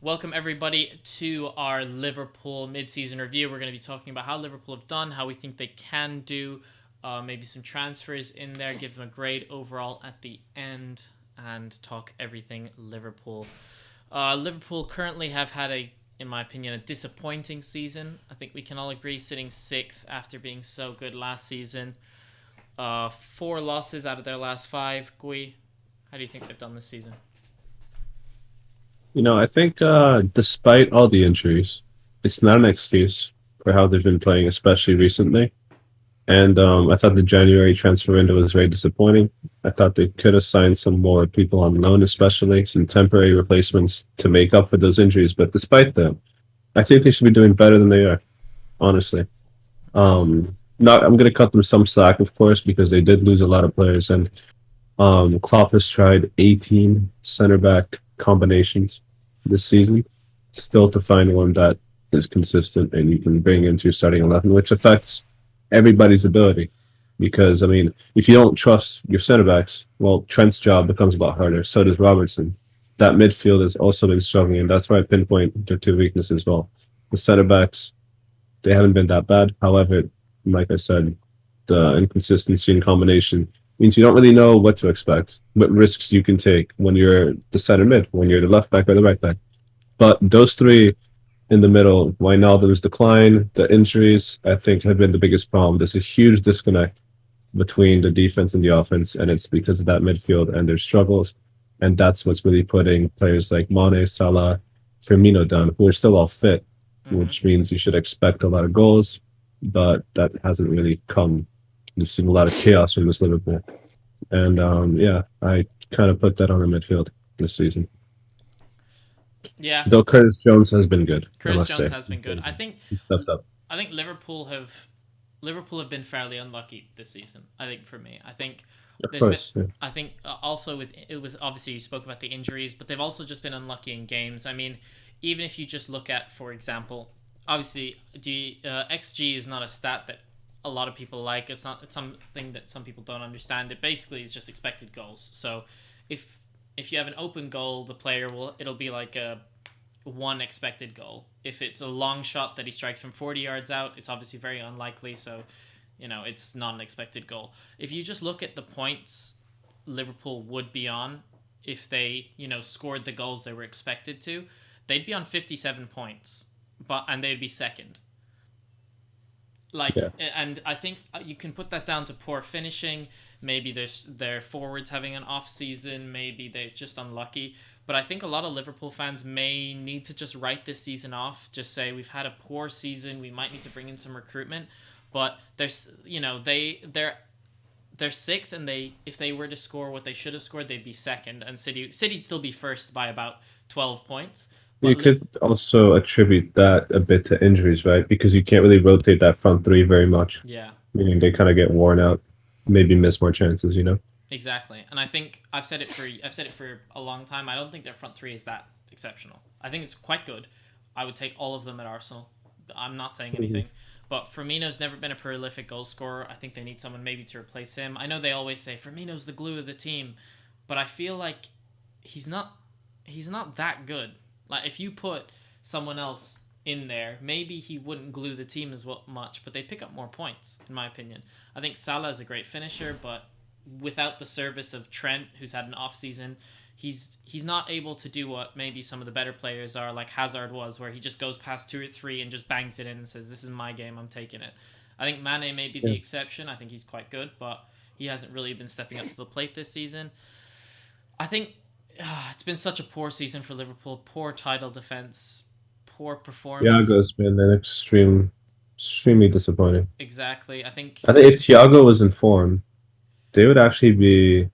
Welcome everybody to our Liverpool mid-season review. We're going to be talking about how Liverpool have done, how we think they can do, maybe some transfers in there, give them a grade overall at the end, and talk everything Liverpool. Liverpool currently have had in my opinion, a disappointing season. I think we can all agree, sitting sixth after being so good last season. Four losses out of their last five. Gui, how do you think they've done this season? I think despite all the injuries, it's not an excuse for how they've been playing, especially recently. And I thought the January transfer window was very disappointing. I thought they could have signed some more people on loan, especially some temporary replacements to make up for those injuries. But despite that, I think they should be doing better than they are, honestly. Not I'm going to cut them some slack, of course, because they did lose a lot of players, and Klopp has tried 18 center back combinations this season, still to find one that is consistent and you can bring into your starting 11, which affects everybody's ability. Because, I mean, if you don't trust your center backs, well, Trent's job becomes a lot harder. So does Robertson. That midfield has also been struggling, and that's why I pinpoint their two weaknesses as well. The center backs, they haven't been that bad. However, like I said, the inconsistency in combination means you don't really know what to expect, what risks you can take when you're the center mid, when you're the left back or the right back. But those three in the middle, Wijnaldum's decline, the injuries, I think have been the biggest problem. There's a huge disconnect between the defense and the offense, and it's because of that midfield and their struggles. And that's what's really putting players like Mane, Salah, Firmino down, who are still all fit, Mm-hmm. which means you should expect a lot of goals, but that hasn't really come. We've seen a lot of chaos from this Liverpool. And yeah, I kind of put that on the midfield this season. Yeah, Though Curtis Jones has been good, I Curtis must Jones say. has He's been good. been good. He stepped up. I think Liverpool have been fairly unlucky this season. I think for me, I think Of there's been course, yeah. I think also with obviously you spoke about the injuries, but they've also just been unlucky in games. I mean, even if you just look at, for example, obviously the XG is not a stat that a lot of people like. It's something that some people don't understand. It basically is just expected goals. So if if you have an open goal, the player will it'll be like a one expected goal. If it's a long shot that he strikes from 40 yards out, it's obviously very unlikely. So, it's not an expected goal. If you just look at the points Liverpool would be on if they, scored the goals they were expected to, they'd be on 57 points, and they'd be second. Yeah. And I think you can put that down to poor finishing. Maybe their forwards having an off season. Maybe they're just unlucky. But I think a lot of Liverpool fans may need to just write this season off. Just say we've had a poor season. We might need to bring in some recruitment. But there's they're sixth, and they if they were to score what they should have scored, they'd be second, and City'd still be first by about 12 points. You But could also attribute that a bit to injuries, right? Because you can't really rotate that front three very much, yeah, meaning they kind of get worn out, maybe miss more chances. exactly, and I think I've said it for a long time. I don't think their front three is that exceptional. I think it's quite good. I would take all of them at Arsenal. I'm not saying Mhm. anything, but Firmino's never been a prolific goal scorer. I think they need someone maybe to replace him. I know they always say Firmino's the glue of the team, but I feel like he's not he's not that good. Like if you put someone else in there, maybe he wouldn't glue the team as much, but they pick up more points, in my opinion. I think Salah is a great finisher, but without the service of Trent, who's had an off season, he's not able to do what maybe some of the better players are, like Hazard was, where he just goes past two or three and just bangs it in and says, "This is my game. I'm taking it." I think Mane may be Yeah. the exception. I think he's quite good, but he hasn't really been stepping up to the plate this season. I think it's been such a poor season for Liverpool. Poor title defense, poor performance. Thiago's been an extremely disappointing. Exactly. I think I think if Thiago was in form, they would actually be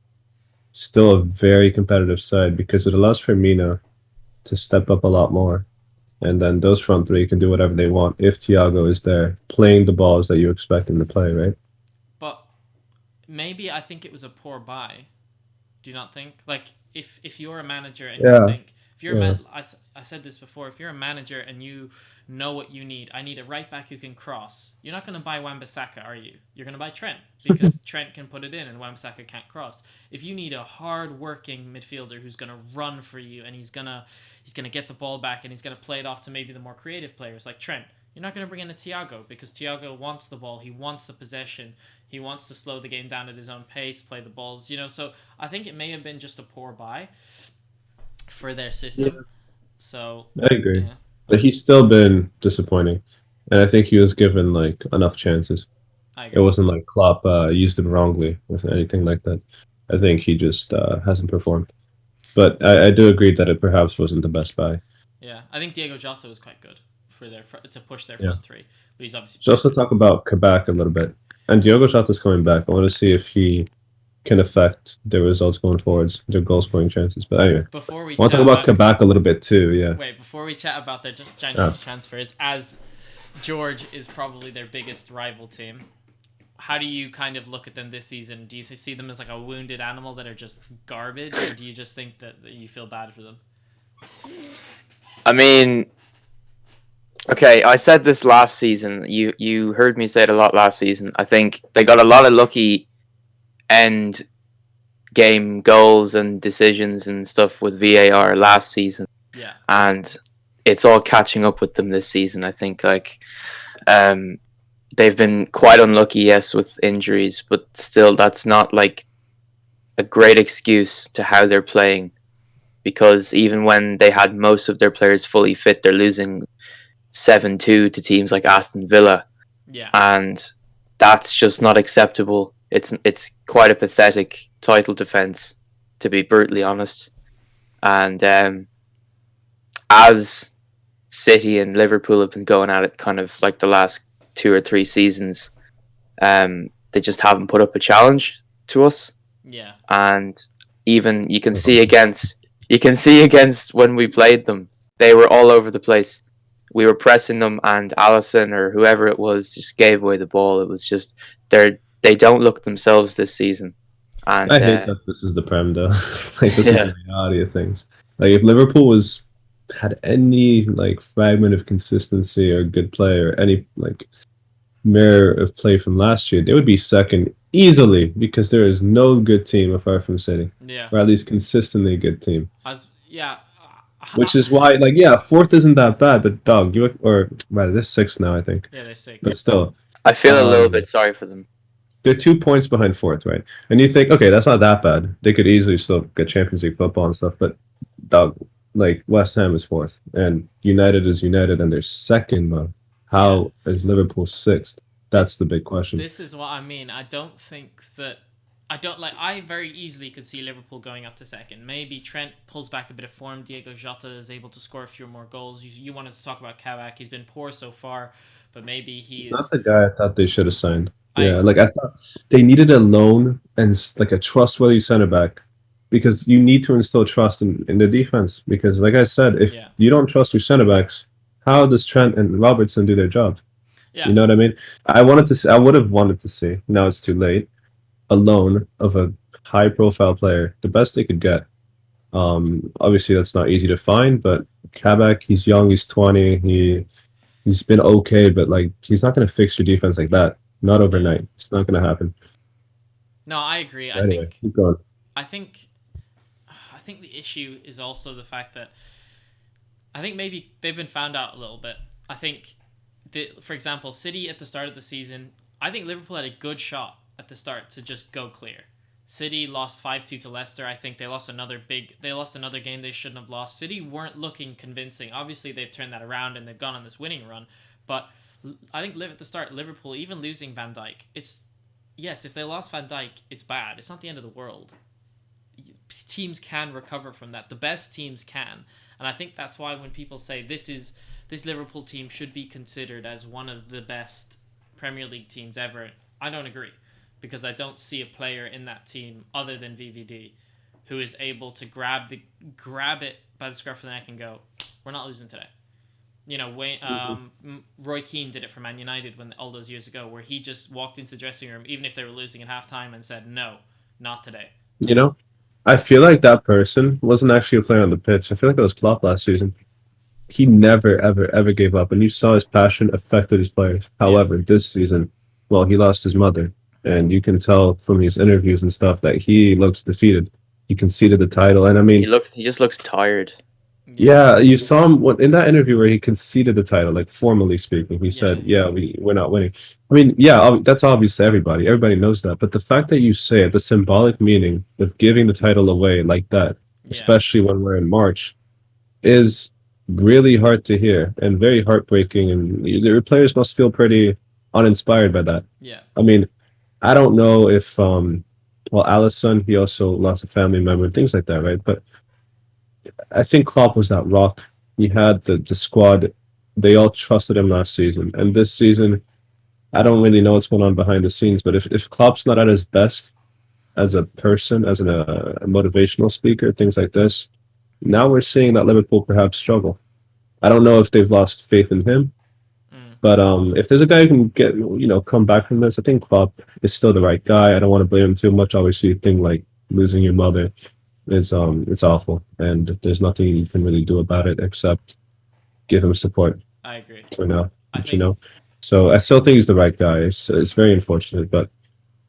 still a very competitive side because it allows Firmino to step up a lot more. And then those front three can do whatever they want if Thiago is there playing the balls that you expect him to play, right? but maybe I think it was a poor buy. Do you not think? Like if you're a manager and you Yeah. think If you're a Yeah. man, I said this before. If you're a manager and you know what you need, I need a right back who can cross. You're not going to buy Wan-Bissaka, are you? You're going to buy Trent because Trent can put it in and Wan-Bissaka can't cross. If you need a hard-working midfielder who's going to run for you and he's gonna get the ball back and he's going to play it off to maybe the more creative players like Trent, you're not going to bring in a Thiago because Thiago wants the ball. He wants the possession. He wants to slow the game down at his own pace, play the balls. So I think it may have been just a poor buy for their Yeah, system. So I agree. yeah, But he's still been disappointing. And I think he was given like enough chances. I It agree. wasn't like Klopp used him wrongly or anything like that. I think he just hasn't performed. But I do agree that it perhaps wasn't the best buy. Yeah, I think Diego Jota was quite good for to push their Yeah. front three, but he's obviously So also proven. talk about Kabak a little bit. And Diogo Jota's coming back. I want to see if he can affect their results going forwards, their goal scoring chances. But anyway, Before we I want to chat talk about about Kabak a little bit too. Yeah. before we chat about their just January Ah. transfers, as George is probably their biggest rival team. How do you kind of look at them this season? Do you see them as like a wounded animal that are just garbage, or do you just think that you feel bad for them? I mean, okay, I said this last season. You heard me say it a lot last season. I think they got a lot of lucky end game goals and decisions and stuff with VAR last season, Yeah, and it's all catching up with them this season. I think um, they've been quite unlucky, yes, with injuries, but still, that's not like a great excuse to how they're playing. Because even when they had most of their players fully fit, they're losing 7-2 to teams like Aston Villa, yeah, and that's just not acceptable. It's quite a pathetic title defense, to be brutally honest. And as City and Liverpool have been going at it, kind of like the last 2 or 3 seasons, they just haven't put up a challenge to us. yeah, And even you can see against when we played them, they were all over the place. We were pressing them, and Allison or whoever it was just gave away the ball. It was just they don't look themselves this season, and I hate that this is the prem though. Like this is yeah, the reality of things. Like if Liverpool was had any like fragment of consistency or good play or any like mirror of play from last year, they would be second easily because there is no good team apart from City, yeah. or at least consistently good team. As yeah, Which is why, like, yeah, fourth isn't that bad, but dog, you or rather, they're sixth now, I think, yeah, they're sick. but still, I feel a little um, bit sorry for them. they're 2 points behind fourth, right? And you think, okay, that's not that bad. They could easily still get Champions League football and stuff, but dog, like West Ham is fourth, and United is United, and they're second, man. Yeah, How is Liverpool sixth? That's the big question. this is what I mean. I don't think that. I don't like. I very easily could see Liverpool going up to second. Maybe Trent pulls back a bit of form. Diego Jota is able to score a few more goals. You wanted to talk about Kabak. He's been poor so far, but maybe he He's not is. the guy I thought they should have signed. I Yeah, agree. like I thought they needed a loan and like a trustworthy center back because you need to instill trust in the defense. Because, like I said, if Yeah, you don't trust your center backs, how does Trent and Robertson do their job? yeah, You know what I mean? I wanted to. See, I would have wanted to see. Now it's too late. A loan of a high-profile player, the best they could get. Obviously that's not easy to find, but Kabak, he's young, he's 20, he's been okay, but like he's not going to fix your defense like that. Not yeah. overnight. It's not going to happen. No, I agree. I Anyway, think. keep going. I think. I think the issue is also the fact that I think maybe they've been found out a little bit. I think, for example, City at the start of the season, I think Liverpool had a good shot at the start to just go clear. City lost 5-2 to Leicester. I think they lost another game they shouldn't have lost. City weren't looking convincing. Obviously, they've turned that around and they've gone on this winning run. But I think at the start, Liverpool, even losing Van Dijk, it's yes, if they lost Van Dijk, it's bad. It's not the end of the world. Teams can recover from that. The best teams can, and I think that's why when people say this Liverpool team should be considered as one of the best Premier League teams ever, I don't agree because I don't see a player in that team other than VVD who is able to grab it by the scruff of the neck and go, "We're not losing today." Mhm. Roy Keane did it for Man United when all those years ago, where he just walked into the dressing room, even if they were losing at halftime, and said, "No, not today." You know, I feel like that person wasn't actually a player on the pitch. I feel like it was Klopp last season. He never, ever, ever gave up, and you saw his passion affected his players. Yeah, However, this season, well, he lost his mother, and you can tell from his interviews and stuff that he looks defeated. He conceded the title, and I mean, He just looks tired. yeah, yeah, you saw him in that interview where he conceded the title, like formally speaking. He yeah. said, "Yeah, we're not winning." I mean, yeah, that's obvious to everybody. Everybody knows that. But the fact that you say it, the symbolic meaning of giving the title away like that, Yeah, especially when we're in March, is really hard to hear and very heartbreaking. And the players must feel pretty uninspired by that. yeah, I mean, I don't know if well, Alisson, he also lost a family member, things like that, right? But I think Klopp was that rock. He had the squad. They all trusted him last season. And this season, I don't really know what's going on behind the scenes, but if Klopp's not at his best as a person, as a motivational speaker, things like this, now we're seeing that Liverpool perhaps struggle. I don't know if they've lost faith in him, mm, but if there's a guy who can get come back from this, I think Klopp is still the right guy. I don't want to blame him too much. Obviously, a thing like losing your mother is it's awful, and there's nothing you can really do about it except give him support I agree. for now. I You think know, so I still think he's the right guy. It's very unfortunate, but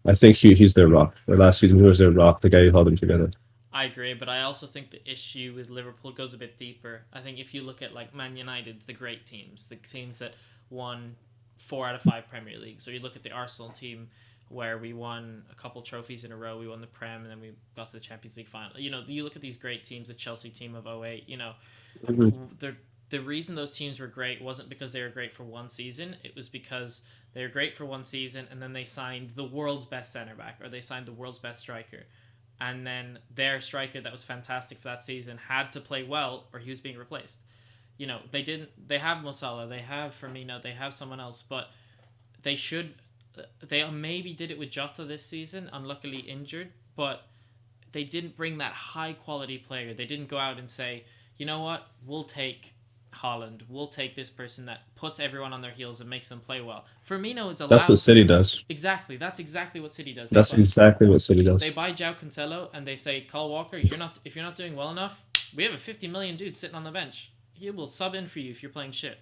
I think he's their rock. Or last season, he was their rock, the guy who held them together. I agree, but I also think the issue with Liverpool goes a bit deeper. I think if you look at like Man United, the great teams, the teams that won 4 out of 5 Premier Leagues, or you look at the Arsenal team where we won a couple trophies in a row, we won the Prem, and then we got to the Champions League final. You look at these great teams, the Chelsea team of '08. Mhm. The reason those teams were great wasn't because they were great for one season. It was because they were great for one season, and then they signed the world's best center back, or they signed the world's best striker, and then their striker that was fantastic for that season had to play well, or he was being replaced. They didn't. They have Mosala, they have Firmino, they have someone else, but they should. They maybe did it with Jota this season, unluckily injured, but they didn't bring that high quality player. They didn't go out and say, you know what, we'll take Holland. We'll take this person that puts everyone on their heels and makes them play well. Firmino is That's what allowed to. City does. Exactly. That's exactly what City does. That's exactly what City They does. buy João Cancelo and they say, Kyle Walker, if you're not doing well enough, we have a 50 million dude sitting on the bench. He will sub in for you if you're playing shit.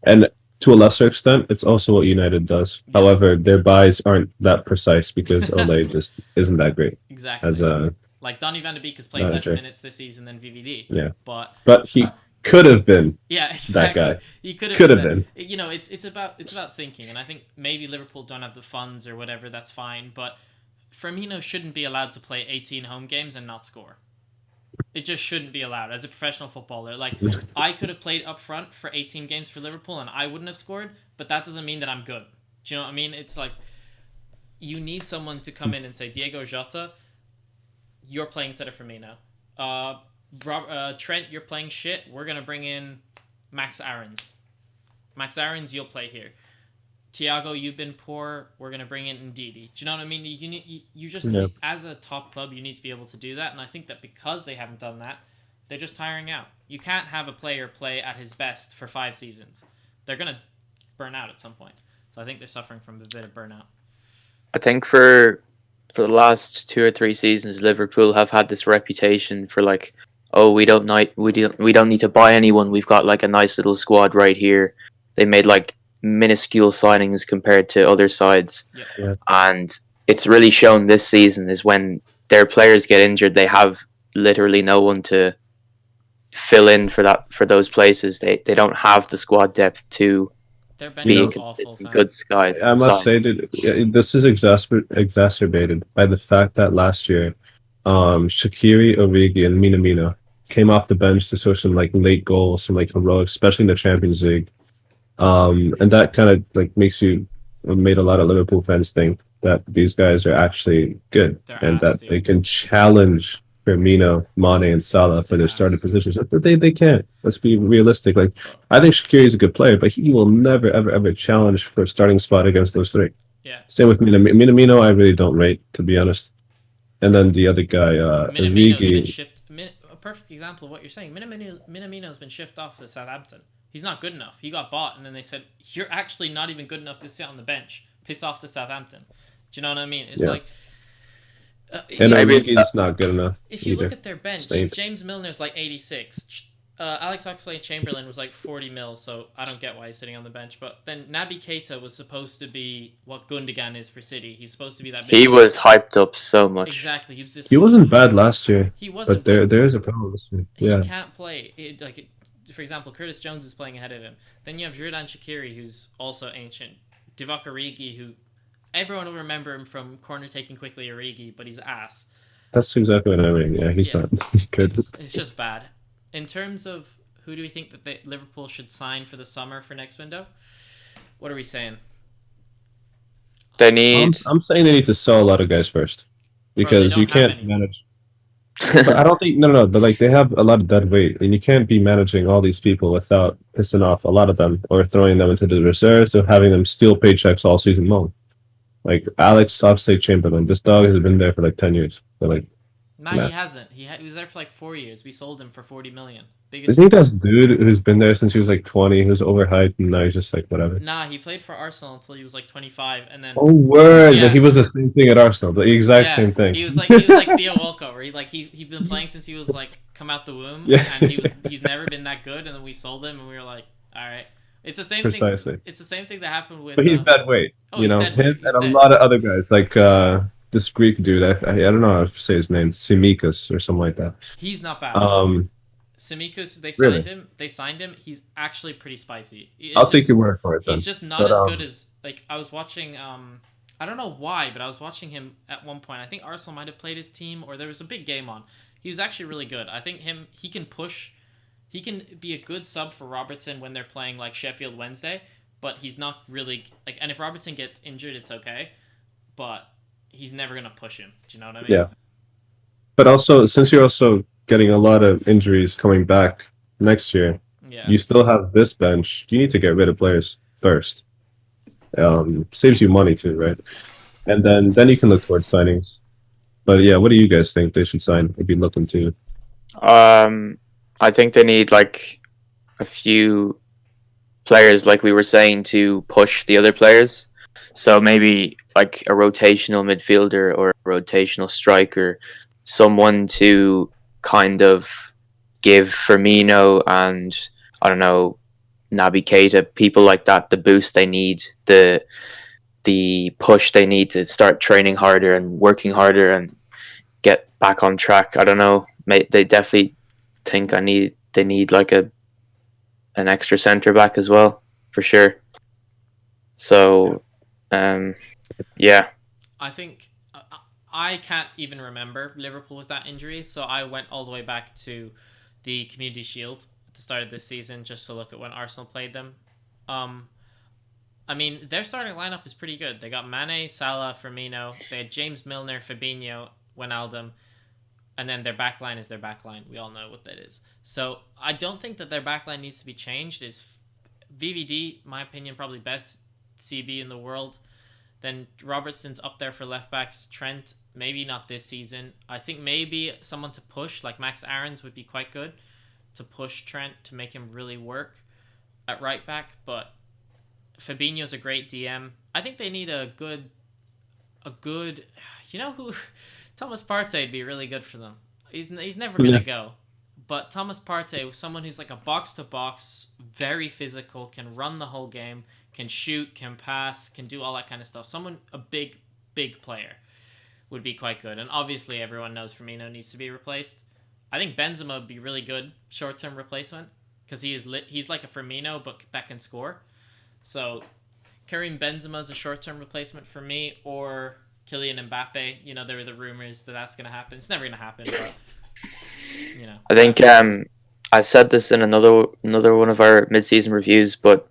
And to a lesser extent, it's also what United does. Yeah. However, their buys aren't that precise because Ole just isn't that great Exactly. as a Like Donny van de Beek has played less manager. minutes this season than VVD. Yeah, But but he could have been yeah, that exactly. guy. He could have Could been have that. been. It's about thinking, and I think maybe Liverpool don't have the funds or whatever. That's fine, but Firmino shouldn't be allowed to play 18 home games and not score. It just shouldn't be allowed as a professional footballer. Like, I could have played up front for 18 games for Liverpool and I wouldn't have scored, but that doesn't mean that I'm good. Do you know what I mean? It's like you need someone to come in and say, Diego Jota, you're playing instead of Firmino. Trent, you're playing shit. We're gonna bring in Max Aarons. Max Aarons, you'll play here. Thiago, you've been poor. We're gonna bring in Ndidi. Do you know what I mean? You just Yeah. as a top club, you need to be able to do that. And I think that because they haven't done that, they're just tiring out. You can't have a player play at his best for 5 seasons. They're gonna burn out at some point. So I think they're suffering from a bit of burnout. I think for the last 2 or 3 seasons, Liverpool have had this reputation for like, oh, we don't need to buy anyone. We've got like a nice little squad right here. They made like minuscule signings compared to other sides, Yeah. and it's really shown this season is when their players get injured, they have literally no one to fill in for those places. They don't have the squad depth to Their bench be You a is know, awful, consistent fam. good side. I must Side. say that this is exacerbated by the fact that last year, Shaqiri, Origi, and Minamino came off the bench to score some like late goals, some like heroics, especially in the Champions League. And that kind of like made a lot of Liverpool fans think that these guys are actually good They're and ass, that dude. they can challenge Firmino, Mane, and Salah for They're their ass. starting positions. They can't. Let's be realistic. Like Bro. I think Shaqiri is a good player, but he will never ever ever challenge for a starting spot against those three. Yeah. Same with Minamino. I really don't rate, to be honest. And then the other guy, Minamino's been Origi. shipped. A perfect example of what you're saying. Minamino's been shipped off to Southampton. He's not good enough. He got bought, and then they said, you're actually not even good enough to sit on the bench. Piss off to Southampton. Do you know what I mean? It's Yeah. like, And Maybe it's Origi's not good enough if you look either. at their bench, Saint. James Milner's like 86. Alex Oxlade-Chamberlain was like 40 mil, so I don't get why he's sitting on the bench. But then Naby Keita was supposed to be what Gundogan is for City. He's supposed to be that. he was hyped up so much. Exactly. He was this. He wasn't bad last year, He wasn't. but there is a problem this year. He Yeah, can't play. For example, Curtis Jones is playing ahead of him. Then you have Xherdan Shaqiri, who's also ancient. Divock Origi, who everyone will remember him from corner taking quickly Origi, but he's ass. that's exactly what I mean. Yeah, he's not good. It's just bad. In terms of who do we think that Liverpool should sign for the summer for next window? What are we saying? They need. I'm saying they need to sell a lot of guys first because Bro, you they don't have can't any. manage. But I don't think no. But like they have a lot of dead weight, and you can't be managing all these people without pissing off a lot of them or throwing them into the reserves or having them steal paychecks all season long. Like Alex Oxlade-Chamberlain, this dog has been there for like 10 years. But like, Nah, nah. he hasn't. He was there for like 4 years. We sold him for 40 million. Biggest. Isn't he that dude who's been there since he was like 20, who's overhyped, and now he's just like whatever? Nah, he played for Arsenal until he was like 25, and then Oh word! Yeah. Like, he was the same thing at Arsenal, the exact same thing. He was like Theo Walcott, where he'd been playing since he was like come out the womb, Yeah. and he's never been that good, and then we sold him, and we were like, all right, it's the same Precisely. thing. It's the same thing that happened with. But he's dead weight, Oh, you he's know. dead weight. Him He's and a dead. lot of other guys, like this Greek dude. I don't know how to say his name, Simikas or something like that. He's not bad. Simikus, they signed Really? him. They signed him. He's actually pretty spicy. I'll take your word for it. Then. He's just not But, as good as like I was watching. I don't know why, but I was watching him at one point. I think Arsenal might have played his team, or there was a big game on. He was actually really good. I think he can push. He can be a good sub for Robertson when they're playing like Sheffield Wednesday, but he's not really like. And if Robertson gets injured, it's okay, but he's never gonna push him. Do you know what I mean? Yeah. But also, since you're also getting a lot of injuries coming back next year, Yeah. you still have this bench. You need to get rid of players first. Saves you money too, right? And then you can look towards signings. But yeah, what do you guys think they should sign or be looking to? I think they need like a few players, like we were saying, to push the other players. So maybe like a rotational midfielder or a rotational striker, someone to kind of give Firmino and I don't know, Naby Keita, people like that, the boost they need, the push they need to start training harder and working harder and get back on track. I don't know. They definitely think they need like an extra centre back as well, for sure. So, yeah. I think I can't even remember Liverpool with that injury, so I went all the way back to the Community Shield at the start of this season just to look at when Arsenal played them. I mean, their starting lineup is pretty good. They got Mane, Salah, Firmino. They had James Milner, Fabinho, Wijnaldum, and then their backline is their backline. We all know what that is. So I don't think that their backline needs to be changed. Is VVD, my opinion, probably best CB in the world. Then Robertson's up there for left backs. Trent, maybe not this season. I think maybe someone to push, like Max Aarons would be quite good to push Trent to make him really work at right back. But Fabinho's a great DM. I think they need a good, you know who, Thomas Partey would be really good for them. He's never gonna go, but Thomas Partey, someone who's like a box to box, very physical, can run the whole game, can shoot, can pass, can do all that kind of stuff. A big player would be quite good. And obviously everyone knows Firmino needs to be replaced. I think Benzema would be really good short-term replacement because he's like a Firmino but that can score. So Karim Benzema is a short-term replacement for me, or Kylian Mbappe. You know, there were the rumors that that's going to happen. It's never going to happen, but you know. I think I said this in another one of our mid-season reviews, but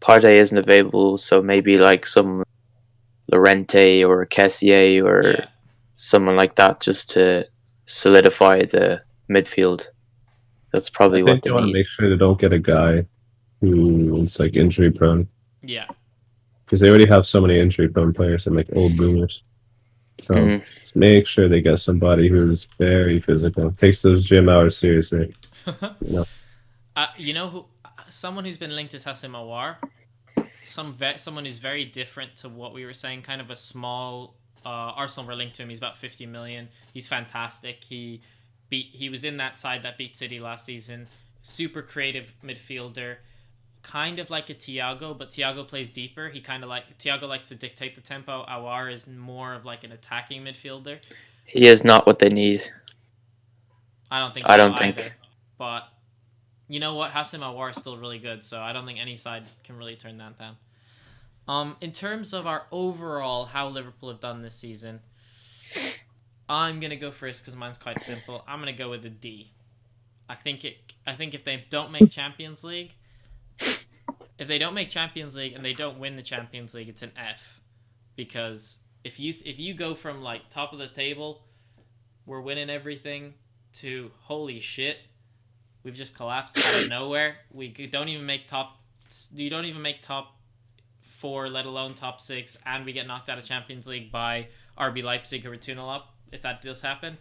Partey isn't available, so maybe like some Llorente or Kessié or someone like that just to solidify the midfield. That's probably what they want need. to make sure they don't get a guy who is like injury prone. Yeah. Because they already have so many injury prone players and like old boomers. So make sure they get somebody who's very physical, takes those gym hours seriously. You know? You know who? Someone who's been linked is Hassan Mawar. Someone who's very different to what we were saying, kind of a small Arsenal were linked to him. He's about 50 million. He's fantastic. He was in that side that beat City last season. Super creative midfielder, kind of like a Thiago, but Thiago plays deeper. Thiago likes to dictate the tempo. Aouar is more of like an attacking midfielder. He is not what they need. I don't think so either. But you know what? Hassan Aouar is still really good, so I don't think any side can really turn that down. In terms of our overall how Liverpool have done this season, I'm gonna go first because mine's quite simple. I'm gonna go with a D. I think if they don't make Champions League, and they don't win the Champions League, it's an F, because if you go from like top of the table, we're winning everything, to holy shit, we've just collapsed out of nowhere. You don't even make top 4, let alone top 6, and we get knocked out of Champions League by RB Leipzig, who are 2-0 up. If that does happen,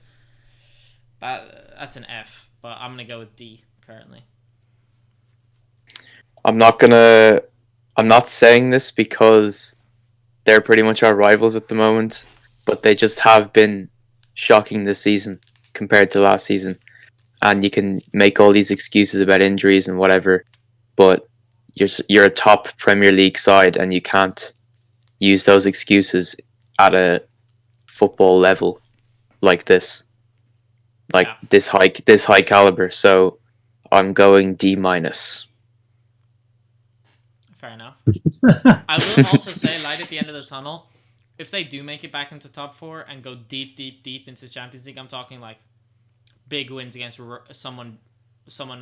that's an F. But I'm gonna go with D currently. I'm not saying this because they're pretty much our rivals at the moment, but they just have been shocking this season compared to last season. And you can make all these excuses about injuries and whatever, but you're a top Premier League side, and you can't use those excuses at a football level like this, this high caliber. So I'm going D-. Fair enough. I will also say, light at the end of the tunnel, if they do make it back into top 4 and go deep into Champions League, I'm talking like big wins against someone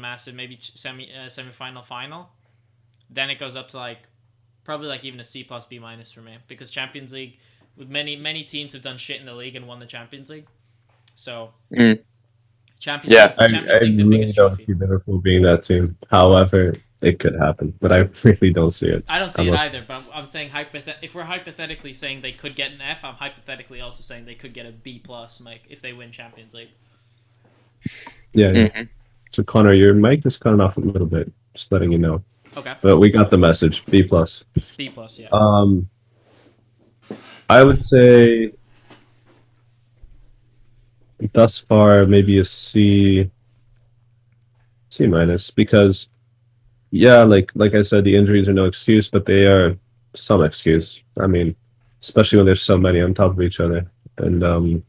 massive, maybe semi-final, final, then it goes up to like probably like even a C+, B- for me, because Champions League, with many teams have done shit in the league and won the Champions League. So Champions League, I the really biggest don't trophy. see Liverpool being that team. However, it could happen, but I really don't see it. I don't see it either, but I'm saying if we're hypothetically saying they could get an F, I'm hypothetically also saying they could get a B+, Mike, if they win Champions League. Yeah. Mm-hmm. So Conor, your mic is cutting off a little bit. Just letting you know. Okay. But we got the message. B+. B+, yeah. I would say thus far maybe a C-, because like I said, the injuries are no excuse, but they are some excuse. I mean, especially when there's so many on top of each other. And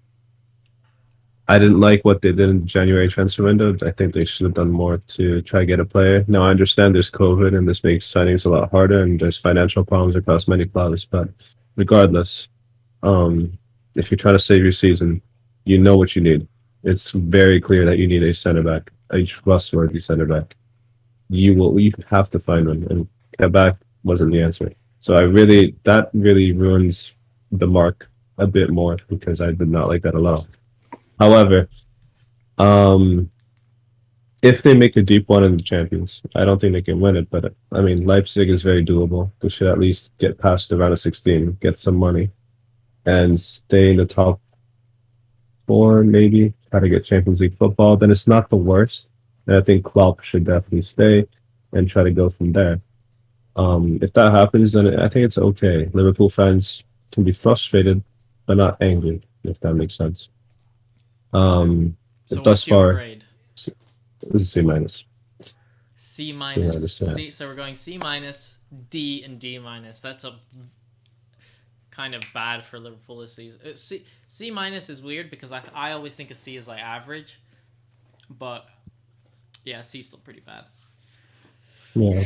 I didn't like what they did in the January transfer window. I think they should have done more to try to get a player. Now, I understand there's COVID, and this makes signings a lot harder, and there's financial problems across many clubs. But regardless, if you're trying to save your season, you know what you need. It's very clear that you need a center back, a trustworthy center back. You have to find one, and Quebec wasn't the answer. So that really ruins the mark a bit more, because I did not like that at all. However, if they make a deep one in the Champions, I don't think they can win it. But I mean, Leipzig is very doable. They should at least get past the round of 16, get some money, and stay in the top 4, maybe try to get Champions League football. Then it's not the worst. And I think Klopp should definitely stay and try to go from there. If that happens, then I think it's okay. Liverpool fans can be frustrated, but not angry, if that makes sense. So thus far, grade? This is C-. C-. Yeah. C, so we're going C-, D, and D-. That's a kind of bad for Liverpool this season. C- is weird because I always think a C is like average, but yeah, C's still pretty bad. Yeah.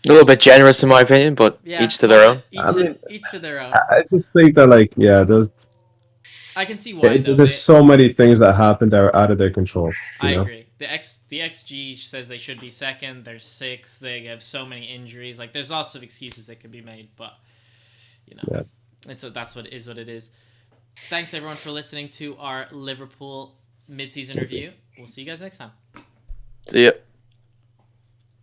A little bit generous in my opinion, but each to their own. Each to their own. I just think that those. I can see why though. There's so many things that happened that are out of their control. I agree. The XG says they should be second. They're 6th. They have so many injuries. Like there's lots of excuses that could be made, but that's what it is. Thanks everyone for listening to our Liverpool mid-season review. We'll see you guys next time. See ya.